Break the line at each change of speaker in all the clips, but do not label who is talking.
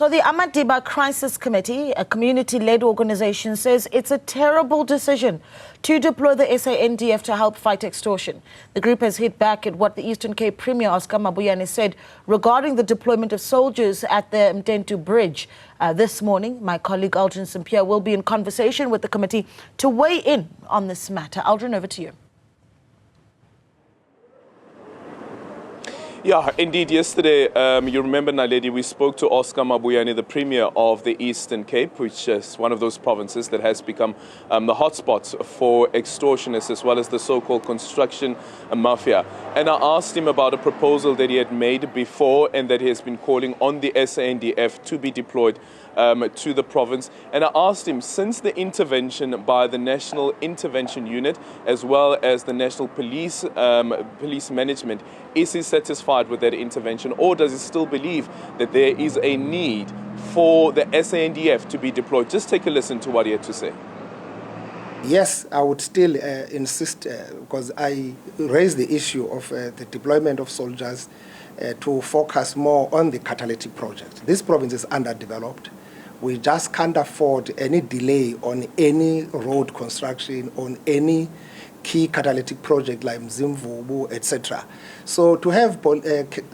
So the Amadiba Crisis Committee, a community-led organization, says it's a terrible decision to deploy the SANDF to help fight extortion. The group has hit back at what the Eastern Cape Premier Mabuyane said regarding the deployment of soldiers at the Mtentu bridge. This morning, my colleague Aldrin Sampear will be in conversation with the committee to weigh in on this matter. Aldrin, over to you.
Yeah, indeed. Yesterday, you remember, Naledi, we spoke to Mabuyane, the Premier of the Eastern Cape, which is one of those provinces that has become the hotspot for extortionists as well as the so-called construction mafia. And I asked him about a proposal that he had made before and that he has been calling on the SANDF to be deployed to the province. And I asked him, since the intervention by the National Intervention Unit as well as the National Police Management, is he satisfied with that intervention, or does he still believe that there is a need for the SANDF to be deployed? Just take a listen to what he had to say.
Yes, I would still insist, because I raised the issue of the deployment of soldiers to focus more on the catalytic project. This province is underdeveloped. We just can't afford any delay on any road construction, on any key catalytic project like Mzimvubu, etc. So to have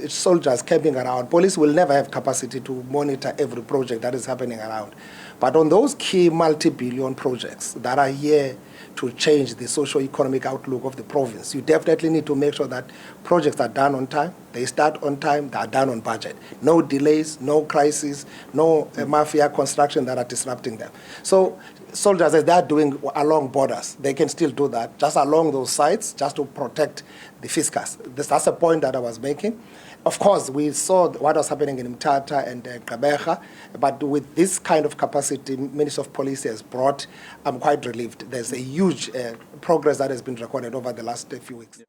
soldiers camping around, police will never have capacity to monitor every project that is happening around. But on those key multi-billion projects that are here to change the socio-economic outlook of the province, you definitely need to make sure that projects are done on time, they start on time, they are done on budget. No delays, no crises, no mafia construction that are disrupting them. So soldiers, as they are doing along borders, they can still do that, just along those sites, just to protect the fiscus. That's a point that I was making. Of course, we saw what was happening in Mthatha and Gqeberha, but with this kind of capacity Minister of Police has brought, I'm quite relieved. There's a huge progress that has been recorded over the last few weeks.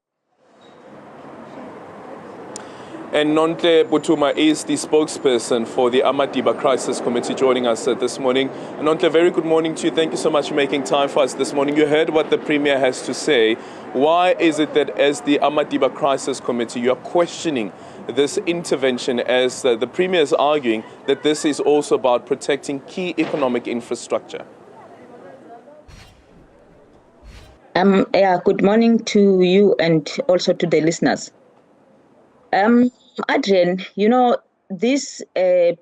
And Nonhle Mbuthuma is the spokesperson for the Amadiba Crisis Committee, joining us this morning. Nonhle, very good morning to you. Thank you so much for making time for us this morning. You heard what the Premier has to say. Why is it that as the Amadiba Crisis Committee, you are questioning this intervention, as the Premier is arguing that this is also about protecting key economic infrastructure?
Good morning to you and also to the listeners. Adrian, you know, this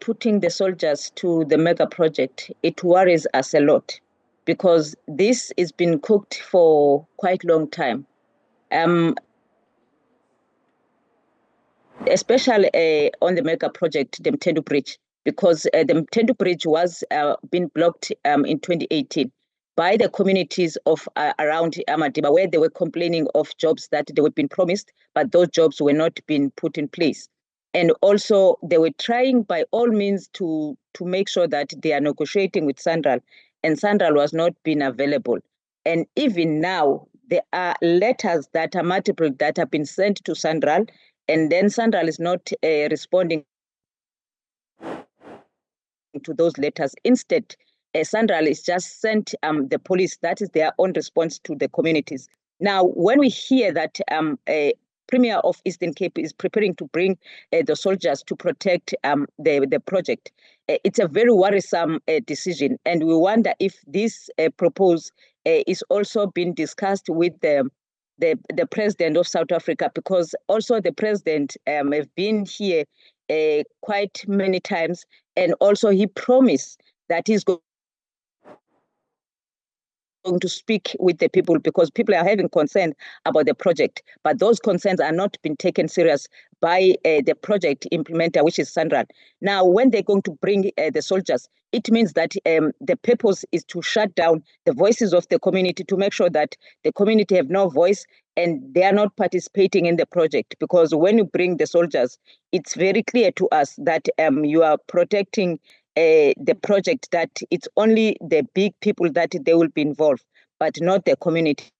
putting the soldiers to the mega project, it worries us a lot because this has been cooked for quite a long time. Especially on the mega project, the Mtentu Bridge, because the Mtentu Bridge was been blocked in 2018 by the communities of around Amadiba, where they were complaining of jobs that they were being promised, but those jobs were not being put in place. And also, they were trying by all means to make sure that they are negotiating with SANDF, and SANDF was not being available. And even now, there are letters that are multiple that have been sent to SANDF, and then SANDF is not responding to those letters. Instead, SANDF is just sent the police. That is their own response to the communities. Now, when we hear that a Premier of Eastern Cape is preparing to bring the soldiers to protect the project, it's a very worrisome decision. And we wonder if this proposal is also being discussed with the president of South Africa, because also the president have been here quite many times, and also he promised that he's going to speak with the people, because people are having concern about the project, but those concerns are not being taken serious by the project implementer, which is SANDF. Now, when they're going to bring the soldiers, it means that the purpose is to shut down the voices of the community, to make sure that the community have no voice and they are not participating in the project. Because when you bring the soldiers, it's very clear to us that you are protecting the project, that it's only the big people that they will be involved, but not the community.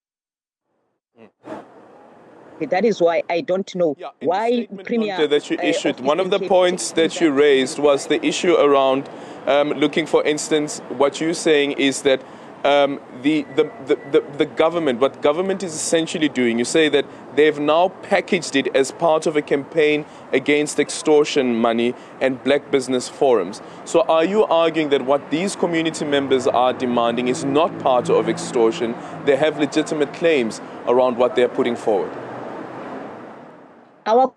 That is why I don't know why Premier
that you issued. One of the points that you raised was the issue around looking, for instance, what you're saying is that the government, what government is essentially doing, you say that they've now packaged it as part of a campaign against extortion money and black business forums. So are you arguing that what these community members are demanding is not part of extortion? They have legitimate claims around what they're putting forward?
Our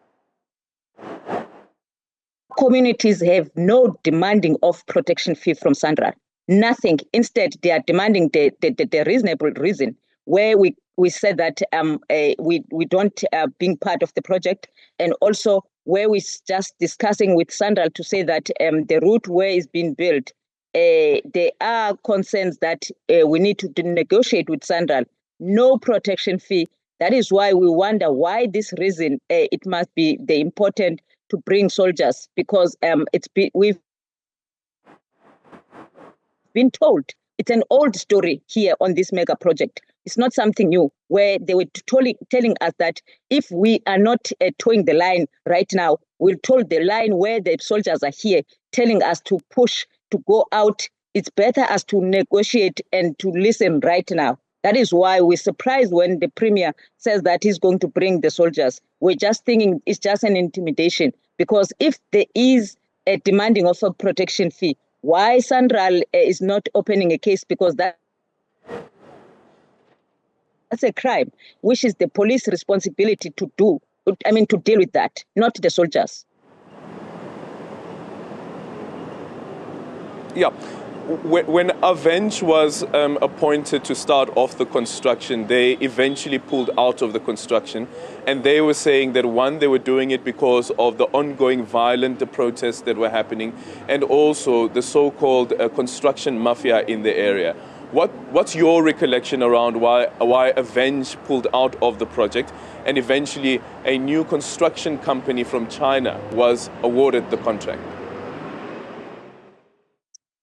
communities have no demanding of protection fee from SANDF. Nothing. Instead, they are demanding the reasonable reason where we said that we don't being part of the project, and also where we just discussing with SANDF to say that the route where it's being built, there are concerns that we need to negotiate with SANDF. No protection fee. That is why we wonder why this reason it must be the important to bring soldiers, because we've been told it's an old story here on this mega project. It's not something new, where they were telling us that if we are not towing the line right now, we'll tow the line where the soldiers are here, telling us to push, to go out. It's better as to negotiate and to listen right now. That is why we're surprised when the Premier says that he's going to bring the soldiers. We're just thinking it's just an intimidation, because if there is a demanding of a protection fee, why SANDF is not opening a case? Because that's a crime, which is the police responsibility to deal with that, not the soldiers.
Yeah. When Avenge was appointed to start off the construction, they eventually pulled out of the construction, and they were saying that, one, they were doing it because of the ongoing violent protests that were happening, and also the so-called construction mafia in the area. What's your recollection around why Avenge pulled out of the project, and eventually a new construction company from China was awarded the contract?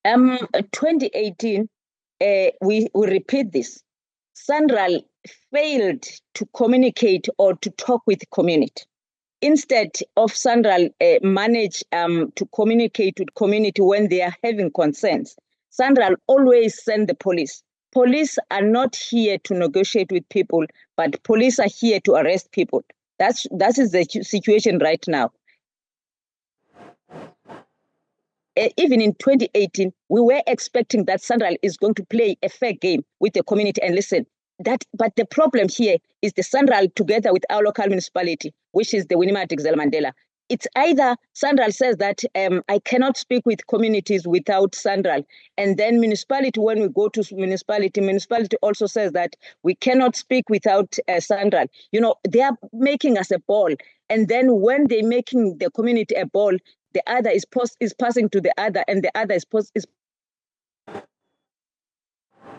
2018, we repeat this. SANDF failed to communicate or to talk with the community. Instead of SANDF manage to communicate with community when they are having concerns, SANDF always send the police. Police are not here to negotiate with people, but police are here to arrest people. That is the situation right now. Even in 2018, we were expecting that SANDF is going to play a fair game with the community and listen. But the problem here is the SANDF together with our local municipality, which is the Winnie Mandela. It's either SANDF says that I cannot speak with communities without SANDF, and then municipality, when we go to municipality also says that we cannot speak without SANDF. You know, they are making us a ball, and then when they're making the community a ball, the other is passing to the other, and the other is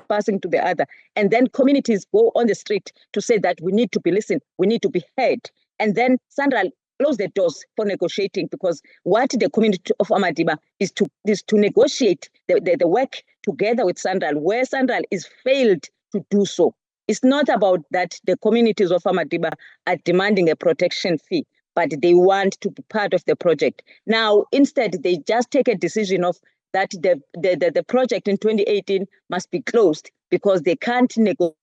passing to the other. And then communities go on the street to say that we need to be listened, we need to be heard. And then SANDF close the doors for negotiating, because what the community of Amadiba is to negotiate the work together with SANDF, where SANDF is failed to do so. It's not about that the communities of Amadiba are demanding a protection fee, but they want to be part of the project. Now, instead, they just take a decision of that the project in 2018 must be closed because they can't negotiate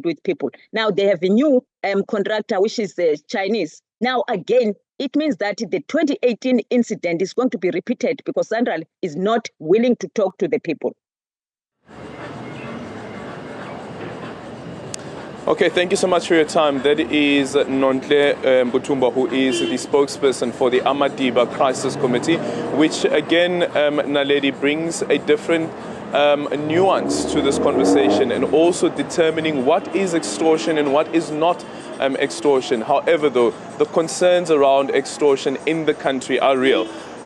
with people. Now, they have a new contractor, which is the Chinese. Now, again, it means that the 2018 incident is going to be repeated because SANDF is not willing to talk to the people.
Okay, thank you so much for your time. That is Nonhle Mbuthuma, who is the spokesperson for the Amadiba Crisis Committee, which again, Naledi, brings a different nuance to this conversation, and also determining what is extortion and what is not extortion. However, though, the concerns around extortion in the country are real.